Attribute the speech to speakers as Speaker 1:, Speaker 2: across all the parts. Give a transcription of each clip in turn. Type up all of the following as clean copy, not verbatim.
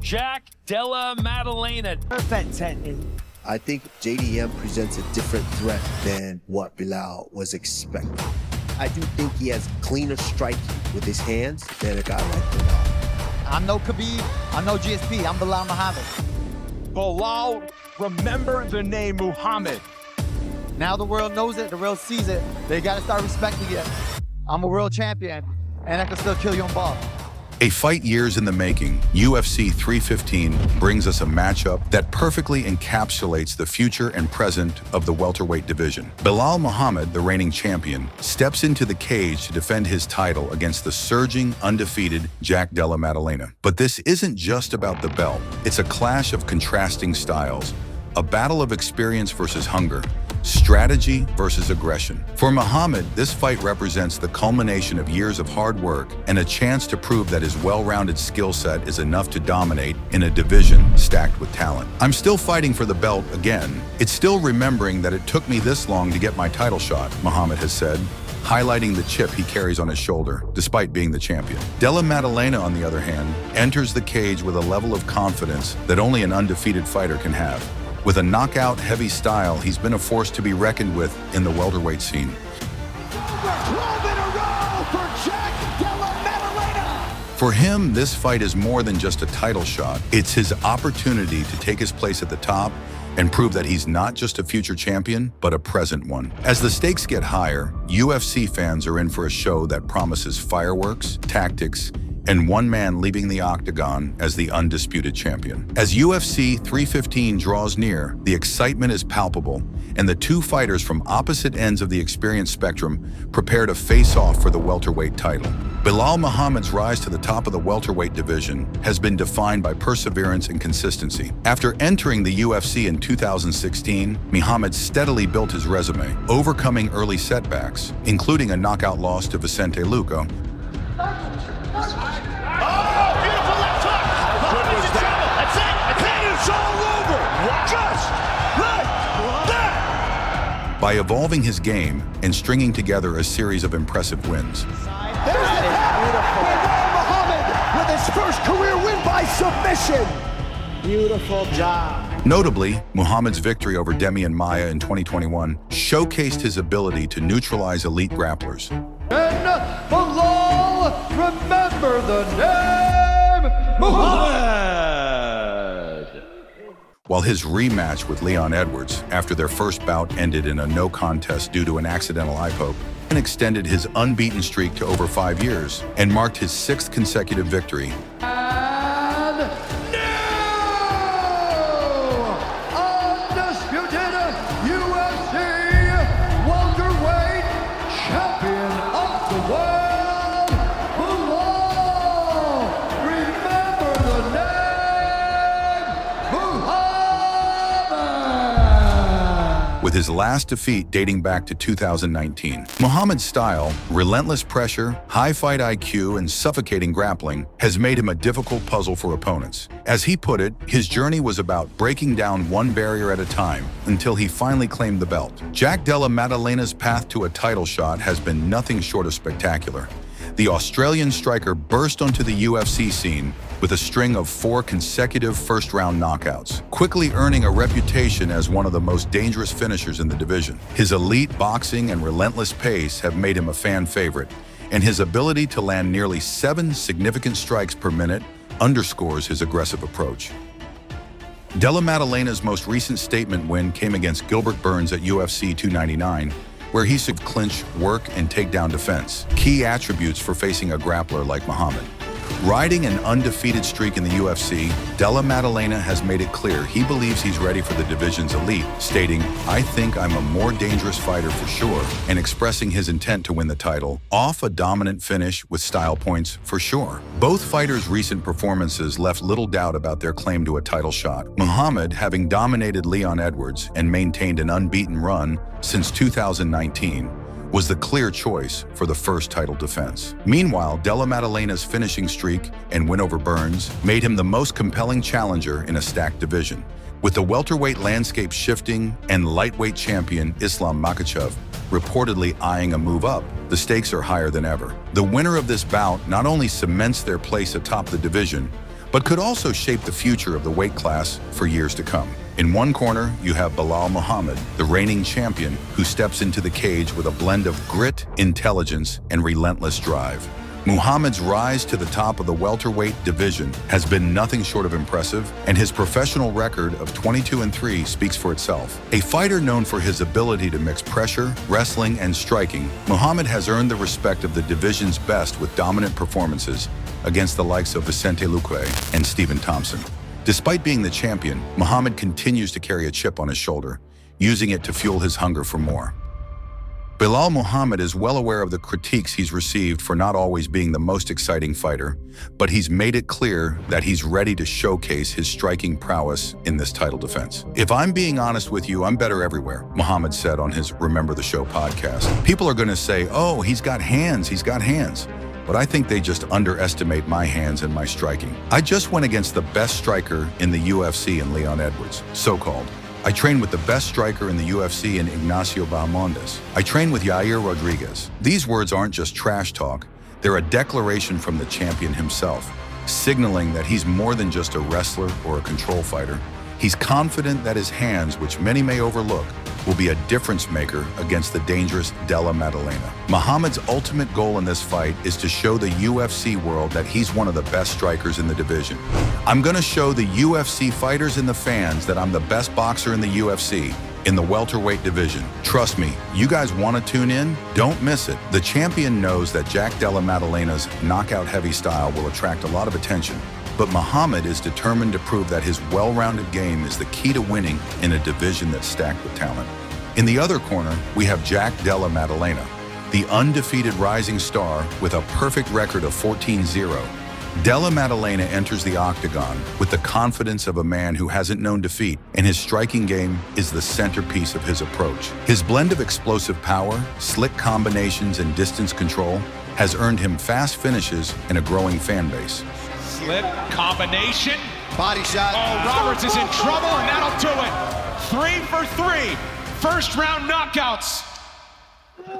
Speaker 1: Jack Della Maddalena.
Speaker 2: Perfect technique.
Speaker 3: I think JDM presents a different threat than what Belal was expecting. I do think he has cleaner striking with his hands than a guy like Belal.
Speaker 2: I'm no Khabib, I'm no GSP, I'm Belal Muhammad.
Speaker 4: Belal, remember the name Muhammad.
Speaker 2: Now the world knows it, the world sees it. They gotta start respecting it. I'm a world champion, and I can still kill you on ball.
Speaker 5: A fight years in the making, UFC 315 brings us a matchup that perfectly encapsulates the future and present of the welterweight division. Belal Muhammad, the reigning champion, steps into the cage to defend his title against the surging, undefeated Jack Della Maddalena. But this isn't just about the belt. It's a clash of contrasting styles, a battle of experience versus hunger, strategy versus aggression. For Muhammad, this fight represents the culmination of years of hard work and a chance to prove that his well-rounded skill set is enough to dominate in a division stacked with talent. I'm still fighting for the belt again. It's still remembering that it took me this long to get my title shot, Muhammad has said, highlighting the chip he carries on his shoulder, despite being the champion. Della Maddalena, on the other hand, enters the cage with a level of confidence that only an undefeated fighter can have. With a knockout-heavy style, he's been a force to be reckoned with in the welterweight scene. For him, this fight is more than just a title shot. It's his opportunity to take his place at the top and prove that he's not just a future champion, but a present one. As the stakes get higher, UFC fans are in for a show that promises fireworks, tactics, and one man leaving the octagon as the undisputed champion. As UFC 315 draws near, the excitement is palpable, and the two fighters from opposite ends of the experience spectrum prepare to face off for the welterweight title. Belal Muhammad's rise to the top of the welterweight division has been defined by perseverance and consistency. After entering the UFC in 2016, Muhammad steadily built his resume, overcoming early setbacks, including a knockout loss to Vicente Luque. By evolving his game and stringing together a series of impressive wins.
Speaker 6: There's the Belal Muhammad with his first career win by submission.
Speaker 2: Beautiful job.
Speaker 5: Notably, Muhammad's victory over Demian Maia in 2021 showcased his ability to neutralize elite grapplers.
Speaker 6: And Belal, remember the name Muhammad.
Speaker 5: While his rematch with Leon Edwards after their first bout ended in a no contest due to an accidental eye poke, and extended his unbeaten streak to over 5 years and marked his 6th consecutive victory.
Speaker 6: And new undisputed UFC welterweight champion of the world, Belal. Remember the name Muhammad.
Speaker 5: With his last defeat dating back to 2019. Muhammad's style, relentless pressure, high fight IQ, and suffocating grappling has made him a difficult puzzle for opponents. As he put it, his journey was about breaking down one barrier at a time until he finally claimed the belt. Jack Della Maddalena's path to a title shot has been nothing short of spectacular. The Australian striker burst onto the UFC scene with a string of 4 consecutive first-round knockouts, quickly earning a reputation as one of the most dangerous finishers in the division. His elite boxing and relentless pace have made him a fan favorite, and his ability to land nearly 7 significant strikes per minute underscores his aggressive approach. Della Maddalena's most recent statement win came against Gilbert Burns at UFC 299, where he should clinch, work, and takedown defense, key attributes for facing a grappler like Muhammad. Riding an undefeated streak in the UFC, Della Maddalena has made it clear he believes he's ready for the division's elite, stating, "I think I'm a more dangerous fighter for sure," and expressing his intent to win the title, off a dominant finish with style points for sure. Both fighters' recent performances left little doubt about their claim to a title shot. Muhammad, having dominated Leon Edwards and maintained an unbeaten run since 2019, was the clear choice for the first title defense. Meanwhile, Della Maddalena's finishing streak and win over Burns made him the most compelling challenger in a stacked division. With the welterweight landscape shifting and lightweight champion Islam Makhachev reportedly eyeing a move up, the stakes are higher than ever. The winner of this bout not only cements their place atop the division, but could also shape the future of the weight class for years to come. In one corner, you have Belal Muhammad, the reigning champion, who steps into the cage with a blend of grit, intelligence, and relentless drive. Muhammad's rise to the top of the welterweight division has been nothing short of impressive, and his professional record of 22-3 speaks for itself. A fighter known for his ability to mix pressure, wrestling, and striking, Muhammad has earned the respect of the division's best with dominant performances against the likes of Vicente Luque and Stephen Thompson. Despite being the champion, Muhammad continues to carry a chip on his shoulder, using it to fuel his hunger for more. Belal Muhammad is well aware of the critiques he's received for not always being the most exciting fighter, but he's made it clear that he's ready to showcase his striking prowess in this title defense. "If I'm being honest with you, I'm better everywhere," Muhammad said on his Remember the Show podcast. "People are going to say, oh, he's got hands. But I think they just underestimate my hands and my striking. I just went against the best striker in the UFC in Leon Edwards, so-called. I trained with the best striker in the UFC in Ignacio Bahamondes. I trained with Yair Rodriguez." These words aren't just trash talk. They're a declaration from the champion himself, signaling that he's more than just a wrestler or a control fighter. He's confident that his hands, which many may overlook, will be a difference maker against the dangerous Della Maddalena. Muhammad's ultimate goal in this fight is to show the UFC world that he's one of the best strikers in the division. "I'm going to show the UFC fighters and the fans that I'm the best boxer in the UFC, in the welterweight division. Trust me, you guys want to tune in? Don't miss it." The champion knows that Jack Della Maddalena's knockout-heavy style will attract a lot of attention, but Muhammad is determined to prove that his well-rounded game is the key to winning in a division that's stacked with talent. In the other corner, we have Jack Della Maddalena, the undefeated rising star with a perfect record of 14-0. Della Maddalena enters the octagon with the confidence of a man who hasn't known defeat, and his striking game is the centerpiece of his approach. His blend of explosive power, slick combinations, and distance control has earned him fast finishes and a growing fan base.
Speaker 4: Slip combination.
Speaker 2: Body shot.
Speaker 4: Oh, Roberts is in trouble, and that'll do it. 3 for 3. First round knockouts.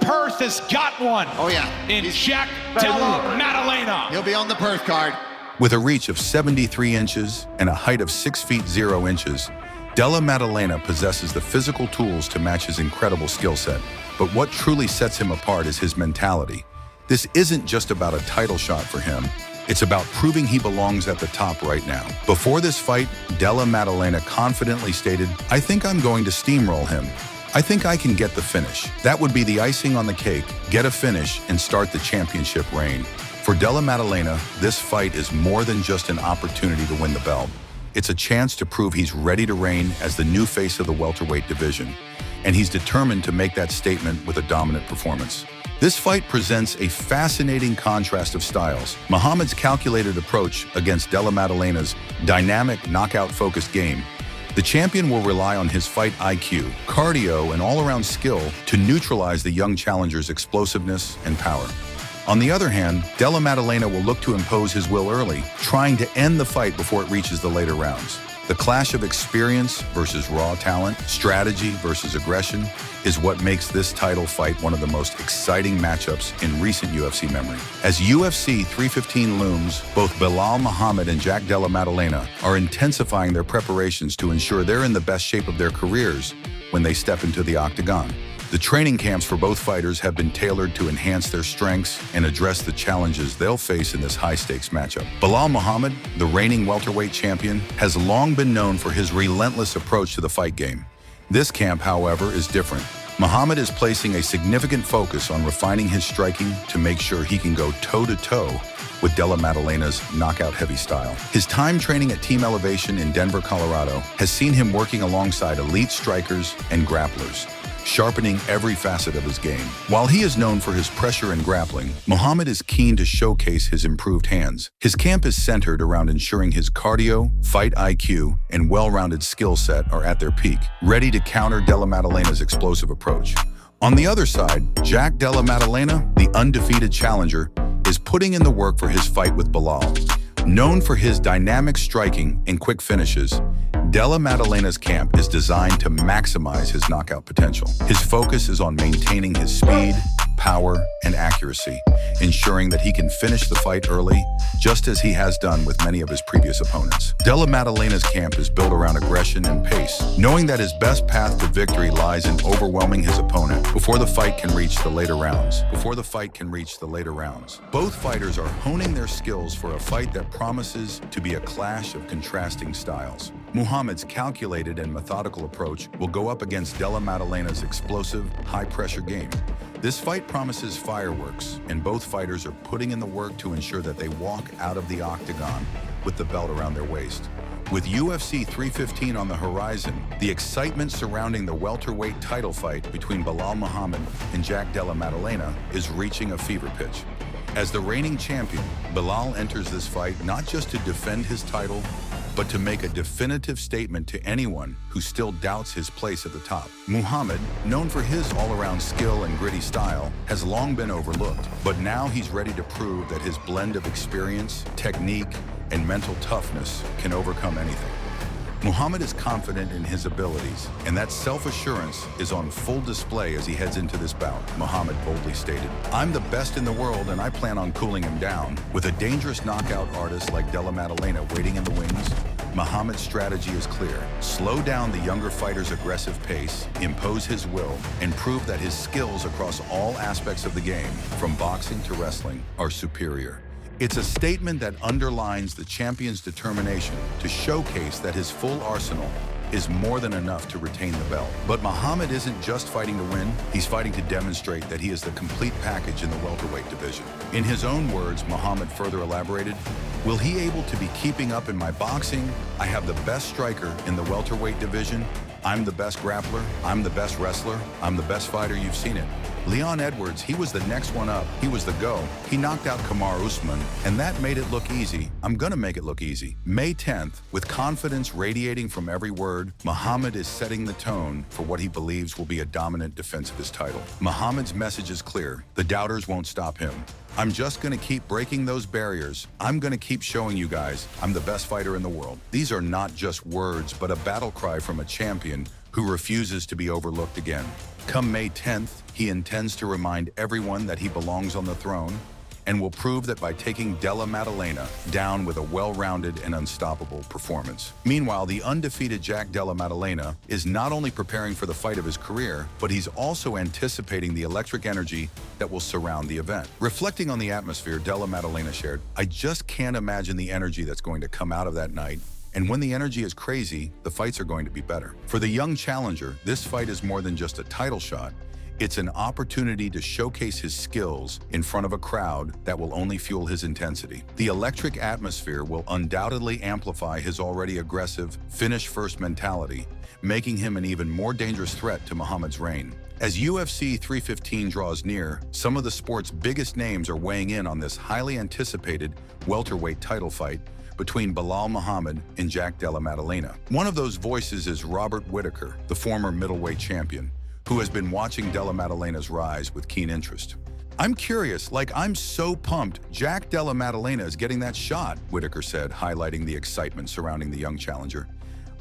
Speaker 4: Perth has got one.
Speaker 2: Oh, yeah.
Speaker 4: In Jack Della Maddalena.
Speaker 2: He'll be on the Perth card.
Speaker 5: With a reach of 73 inches and a height of 6 feet 0 inches, Della Maddalena possesses the physical tools to match his incredible skill set. But what truly sets him apart is his mentality. This isn't just about a title shot for him. It's about proving he belongs at the top right now. Before this fight, Della Maddalena confidently stated, "I think I'm going to steamroll him. I think I can get the finish." That would be the icing on the cake, get a finish, and start the championship reign. For Della Maddalena, this fight is more than just an opportunity to win the belt. It's a chance to prove he's ready to reign as the new face of the welterweight division, and he's determined to make that statement with a dominant performance. This fight presents a fascinating contrast of styles. Muhammad's calculated approach against Della Maddalena's dynamic, knockout-focused game. The champion will rely on his fight IQ, cardio, and all-around skill to neutralize the young challenger's explosiveness and power. On the other hand, Della Maddalena will look to impose his will early, trying to end the fight before it reaches the later rounds. The clash of experience versus raw talent, strategy versus aggression, is what makes this title fight one of the most exciting matchups in recent UFC memory. As UFC 315 looms, both Belal Muhammad and Jack Della Maddalena are intensifying their preparations to ensure they're in the best shape of their careers when they step into the octagon. The training camps for both fighters have been tailored to enhance their strengths and address the challenges they'll face in this high-stakes matchup. Belal Muhammad, the reigning welterweight champion, has long been known for his relentless approach to the fight game. This camp, however, is different. Muhammad is placing a significant focus on refining his striking to make sure he can go toe-to-toe with Della Maddalena's knockout-heavy style. His time training at Team Elevation in Denver, Colorado, has seen him working alongside elite strikers and grapplers, sharpening every facet of his game. While he is known for his pressure and grappling, Muhammad is keen to showcase his improved hands. His camp is centered around ensuring his cardio, fight IQ, and well-rounded skill set are at their peak, ready to counter Della Maddalena's explosive approach. On the other side, Jack Della Maddalena, the undefeated challenger, is putting in the work for his fight with Belal. Known for his dynamic striking and quick finishes, Della Maddalena's camp is designed to maximize his knockout potential. His focus is on maintaining his speed, power, and accuracy, ensuring that he can finish the fight early, just as he has done with many of his previous opponents. Della Maddalena's camp is built around aggression and pace, knowing that his best path to victory lies in overwhelming his opponent before the fight can reach the later rounds. Both fighters are honing their skills for a fight that promises to be a clash of contrasting styles. Muhammad's calculated and methodical approach will go up against Della Maddalena's explosive, high-pressure game. This fight promises fireworks, and both fighters are putting in the work to ensure that they walk out of the octagon with the belt around their waist. With UFC 315 on the horizon, the excitement surrounding the welterweight title fight between Belal Muhammad and Jack Della Maddalena is reaching a fever pitch. As the reigning champion, Belal enters this fight not just to defend his title, but to make a definitive statement to anyone who still doubts his place at the top. Muhammad, known for his all-around skill and gritty style, has long been overlooked, but now he's ready to prove that his blend of experience, technique, and mental toughness can overcome anything. Muhammad is confident in his abilities, and that self-assurance is on full display as he heads into this bout. Muhammad boldly stated, "I'm the best in the world and I plan on cooling him down." With a dangerous knockout artist like Della Maddalena waiting in the wings, Muhammad's strategy is clear. Slow down the younger fighter's aggressive pace, impose his will, and prove that his skills across all aspects of the game, from boxing to wrestling, are superior. It's a statement that underlines the champion's determination to showcase that his full arsenal is more than enough to retain the belt. But Muhammad isn't just fighting to win, he's fighting to demonstrate that he is the complete package in the welterweight division. In his own words, Muhammad further elaborated, "Will he able to be keeping up in my boxing? I have the best striker in the welterweight division. I'm the best grappler, I'm the best wrestler, I'm the best fighter, you've seen it." Leon Edwards, he was the next one up. He was the go. He knocked out Kamaru Usman, and that made it look easy. I'm gonna make it look easy. May 10th, with confidence radiating from every word, Muhammad is setting the tone for what he believes will be a dominant defense of his title. Muhammad's message is clear. The doubters won't stop him. "I'm just gonna keep breaking those barriers. I'm gonna keep showing you guys I'm the best fighter in the world." These are not just words, but a battle cry from a champion who refuses to be overlooked again. Come May 10th, he intends to remind everyone that he belongs on the throne and will prove that by taking Della Maddalena down with a well-rounded and unstoppable performance. Meanwhile, the undefeated Jack Della Maddalena is not only preparing for the fight of his career, but he's also anticipating the electric energy that will surround the event. Reflecting on the atmosphere, Della Maddalena shared, "I just can't imagine the energy that's going to come out of that night. And when the energy is crazy, the fights are going to be better." For the young challenger, this fight is more than just a title shot. It's an opportunity to showcase his skills in front of a crowd that will only fuel his intensity. The electric atmosphere will undoubtedly amplify his already aggressive, finish-first mentality, making him an even more dangerous threat to Muhammad's reign. As UFC 315 draws near, some of the sport's biggest names are weighing in on this highly anticipated welterweight title fight between Belal Muhammad and Jack Della Maddalena. One of those voices is Robert Whittaker, the former middleweight champion, who has been watching Della Maddalena's rise with keen interest. "I'm curious, I'm so pumped Jack Della Maddalena is getting that shot," Whittaker said, highlighting the excitement surrounding the young challenger.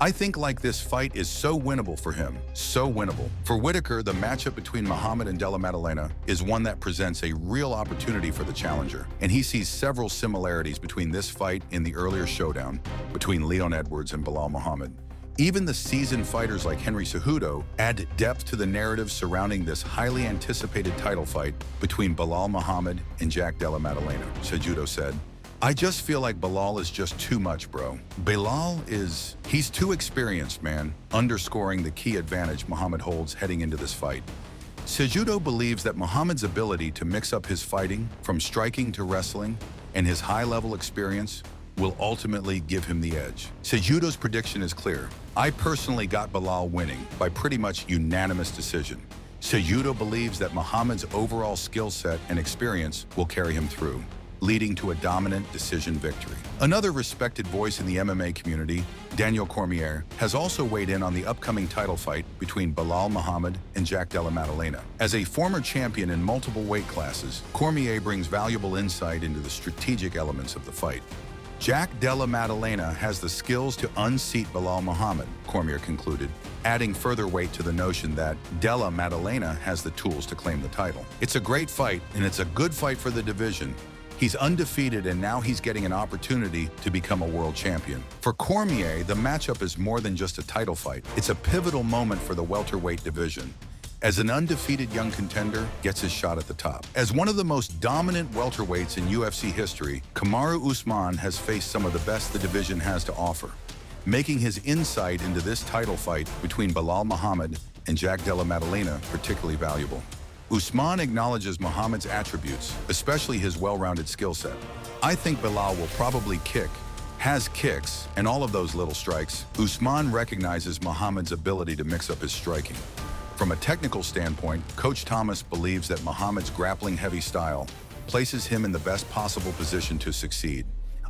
Speaker 5: "I think this fight is so winnable for him, so winnable." For Whittaker, the matchup between Muhammad and Della Maddalena is one that presents a real opportunity for the challenger, and he sees several similarities between this fight and the earlier showdown between Leon Edwards and Belal Muhammad. Even the seasoned fighters like Henry Cejudo add depth to the narrative surrounding this highly anticipated title fight between Belal Muhammad and Jack Della Maddalena. Cejudo said, "I just feel like Belal is just too much, bro. He's too experienced, man," underscoring the key advantage Muhammad holds heading into this fight. Cejudo believes that Muhammad's ability to mix up his fighting, from striking to wrestling, and his high-level experience will ultimately give him the edge. Cejudo's prediction is clear. "I personally got Belal winning by pretty much unanimous decision." Cejudo believes that Muhammad's overall skill set and experience will carry him through, leading to a dominant decision victory. Another respected voice in the MMA community, Daniel Cormier, has also weighed in on the upcoming title fight between Belal Muhammad and Jack Della Maddalena. As a former champion in multiple weight classes, Cormier brings valuable insight into the strategic elements of the fight. Jack Della Maddalena has the skills to unseat Belal Muhammad, Cormier concluded, adding further weight to the notion that Della Maddalena has the tools to claim the title. It's a great fight, and it's a good fight for the division. He's undefeated, and now he's getting an opportunity to become a world champion. For Cormier, the matchup is more than just a title fight. It's a pivotal moment for the welterweight division, as an undefeated young contender gets his shot at the top. As one of the most dominant welterweights in UFC history, Kamaru Usman has faced some of the best the division has to offer, making his insight into this title fight between Belal Muhammad and Jack Della Maddalena particularly valuable. Usman acknowledges Muhammad's attributes, especially his well-rounded skill set. I think Belal will probably kick, has kicks, and all of those little strikes. Usman recognizes Muhammad's ability to mix up his striking. From a technical standpoint, Coach Thomas believes that Muhammad's grappling-heavy style places him in the best possible position to succeed.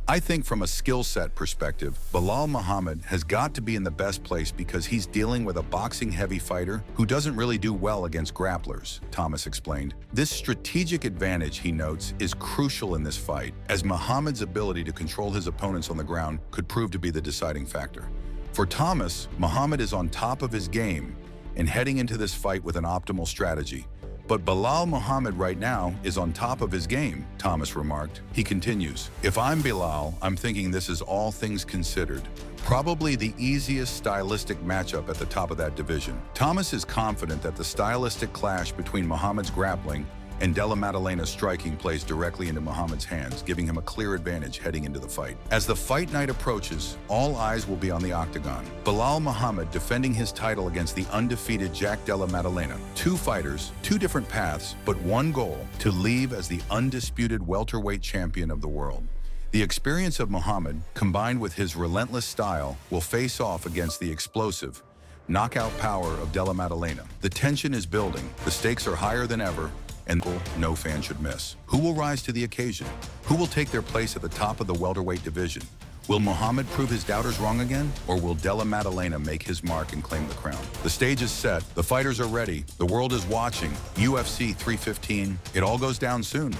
Speaker 5: I think from a skill set perspective, Belal Muhammad has got to be in the best place because he's dealing with a boxing-heavy fighter who doesn't really do well against grapplers, Thomas explained. This strategic advantage, he notes, is crucial in this fight, as Muhammad's ability to control his opponents on the ground could prove to be the deciding factor. For Thomas, Muhammad is on top of his game and heading into this fight with an optimal strategy. But Belal Muhammad right now is on top of his game, Thomas remarked. He continues, "If I'm Belal, I'm thinking this is all things considered, probably the easiest stylistic matchup at the top of that division." Thomas is confident that the stylistic clash between Muhammad's grappling and Della Maddalena's striking plays directly into Muhammad's hands, giving him a clear advantage heading into the fight. As the fight night approaches, all eyes will be on the octagon. Belal Muhammad defending his title against the undefeated Jack Della Maddalena. Two fighters, two different paths, but one goal: to leave as the undisputed welterweight champion of the world. The experience of Muhammad, combined with his relentless style, will face off against the explosive, knockout power of Della Maddalena. The tension is building, the stakes are higher than ever, and no fan should miss. Who will rise to the occasion? Who will take their place at the top of the welterweight division? Will Muhammad prove his doubters wrong again, or will Della Maddalena make his mark and claim the crown? The stage is set, the fighters are ready, the world is watching. UFC 315, it all goes down soon.